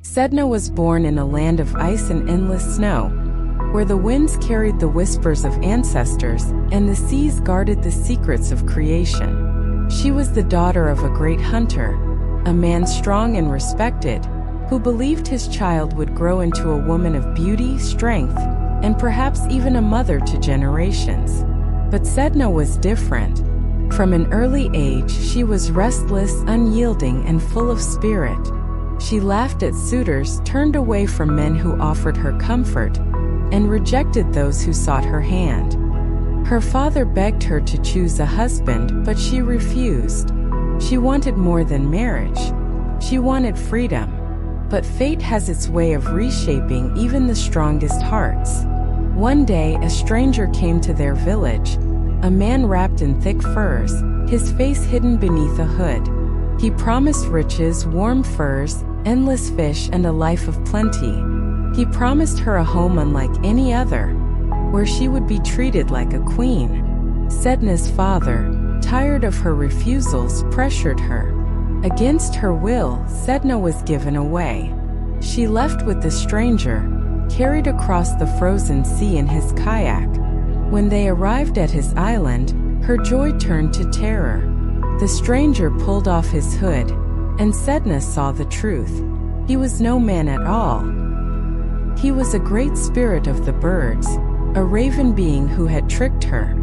Sedna was born in a land of ice and endless snow, where the winds carried the whispers of ancestors and the seas guarded the secrets of creation. She was the daughter of a great hunter, a man strong and respected, who believed his child would grow into a woman of beauty, strength, and perhaps even a mother to generations. But Sedna was different. From an early age, she was restless, unyielding, and full of spirit. She laughed at suitors, turned away from men who offered her comfort, and rejected those who sought her hand. Her father begged her to choose a husband, but she refused. She wanted more than marriage. She wanted freedom. But fate has its way of reshaping even the strongest hearts. One day, a stranger came to their village, a man wrapped in thick furs, his face hidden beneath a hood. He promised riches, warm furs, endless fish, and a life of plenty. He promised her a home unlike any other, where she would be treated like a queen. Sedna's father, tired of her refusals, pressured her. Against her will, Sedna was given away. She left with the stranger, carried across the frozen sea in his kayak. When they arrived at his island, her joy turned to terror. The stranger pulled off his hood, and Sedna saw the truth. He was no man at all. He was a great spirit of the birds, a raven being who had tricked her.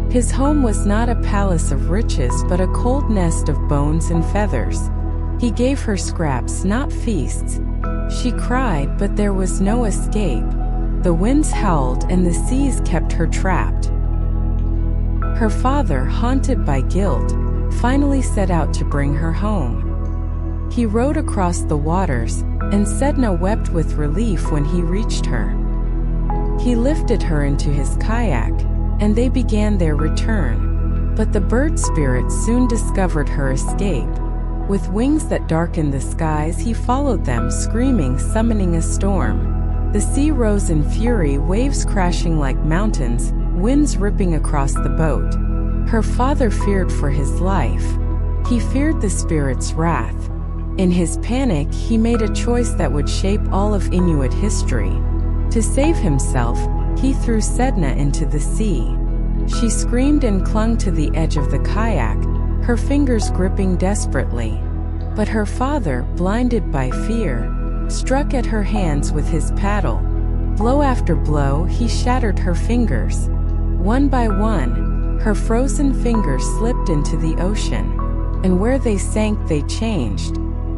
His home was not a palace of riches but a cold nest of bones and feathers. He gave her scraps, not feasts. She cried, but there was no escape. The winds howled and the seas kept her trapped. Her father, haunted by guilt, finally set out to bring her home. He rowed across the waters, and Sedna wept with relief when he reached her. He lifted her into his kayak, and they began their return. But the bird spirit soon discovered her escape. With wings that darkened the skies, he followed them, screaming, summoning a storm. The sea rose in fury, waves crashing like mountains, winds ripping across the boat. Her father feared for his life. He feared the spirit's wrath. In his panic, he made a choice that would shape all of Inuit history. To save himself, he threw Sedna into the sea. She screamed and clung to the edge of the kayak, her fingers gripping desperately. But her father, blinded by fear, struck at her hands with his paddle. Blow after blow, he shattered her fingers. One by one, her frozen fingers slipped into the ocean, and where they sank they changed.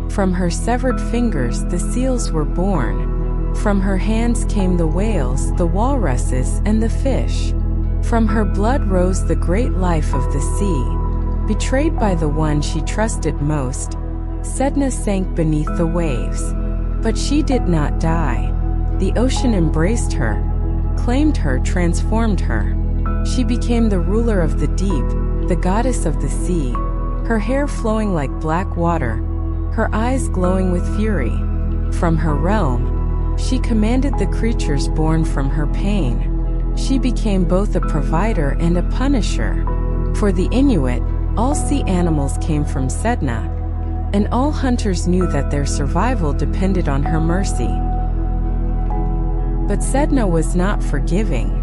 From her severed fingers the seals were born. From her hands came the whales, the walruses, and the fish. From her blood rose the great life of the sea. Betrayed by the one she trusted most, Sedna sank beneath the waves. But she did not die. The ocean embraced her, claimed her, transformed her. She became the ruler of the deep, the goddess of the sea, her hair flowing like black water, her eyes glowing with fury. From her realm, she commanded the creatures born from her pain. She became both a provider and a punisher. For the Inuit, all sea animals came from Sedna, and all hunters knew that their survival depended on her mercy. But Sedna was not forgiving.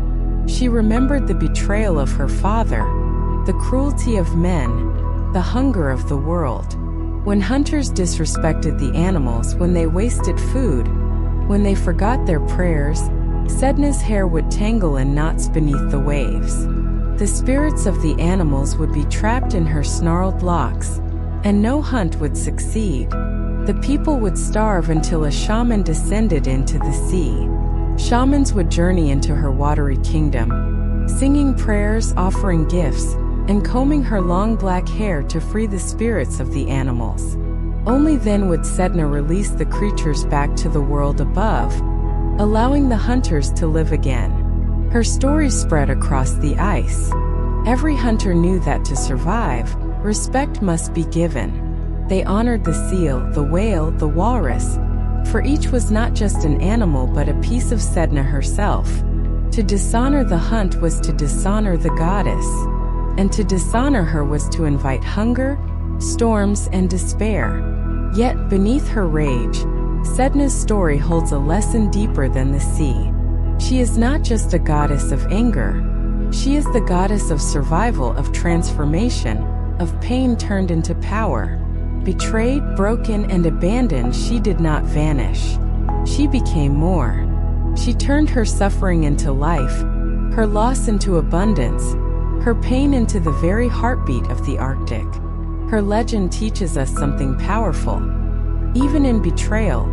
She remembered the betrayal of her father, the cruelty of men, the hunger of the world. When hunters disrespected the animals, when they wasted food, when they forgot their prayers, Sedna's hair would tangle in knots beneath the waves. The spirits of the animals would be trapped in her snarled locks, and no hunt would succeed. The people would starve until a shaman descended into the sea. Shamans would journey into her watery kingdom, singing prayers, offering gifts, and combing her long black hair to free the spirits of the animals. Only then would Sedna release the creatures back to the world above, allowing the hunters to live again. Her story spread across the ice. Every hunter knew that to survive, respect must be given. They honored the seal, the whale, the walrus, for each was not just an animal but a piece of Sedna herself. To dishonor the hunt was to dishonor the goddess, and to dishonor her was to invite hunger, storms, and despair. Yet, beneath her rage, Sedna's story holds a lesson deeper than the sea. She is not just a goddess of anger. She is the goddess of survival, of transformation, of pain turned into power. Betrayed, broken, and abandoned, she did not vanish. She became more. She turned her suffering into life, her loss into abundance, her pain into the very heartbeat of the Arctic. Her legend teaches us something powerful. Even in betrayal,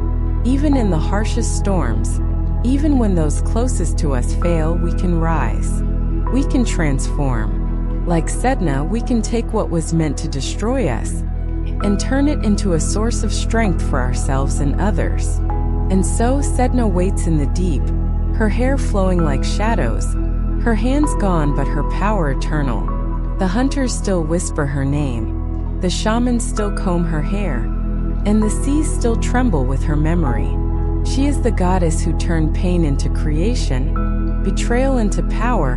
even in the harshest storms, even when those closest to us fail, we can rise. We can transform. Like Sedna, we can take what was meant to destroy us and turn it into a source of strength for ourselves and others. And so Sedna waits in the deep, her hair flowing like shadows, her hands gone but her power eternal. The hunters still whisper her name, the shamans still comb her hair, and the seas still tremble with her memory. She is the goddess who turned pain into creation, betrayal into power,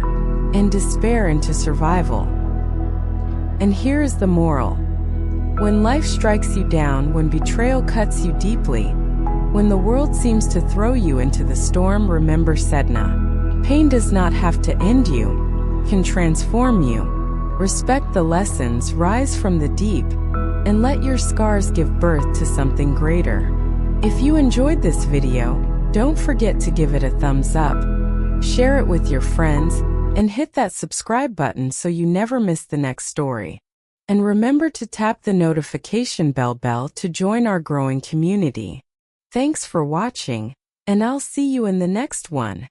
and despair into survival. And here is the moral. When life strikes you down, when betrayal cuts you deeply, when the world seems to throw you into the storm, remember Sedna. Pain does not have to end you, it can transform you. Respect the lessons, rise from the deep, and let your scars give birth to something greater. If you enjoyed this video, don't forget to give it a thumbs up, share it with your friends, and hit that subscribe button so you never miss the next story. And remember to tap the notification bell to join our growing community. Thanks for watching, and I'll see you in the next one.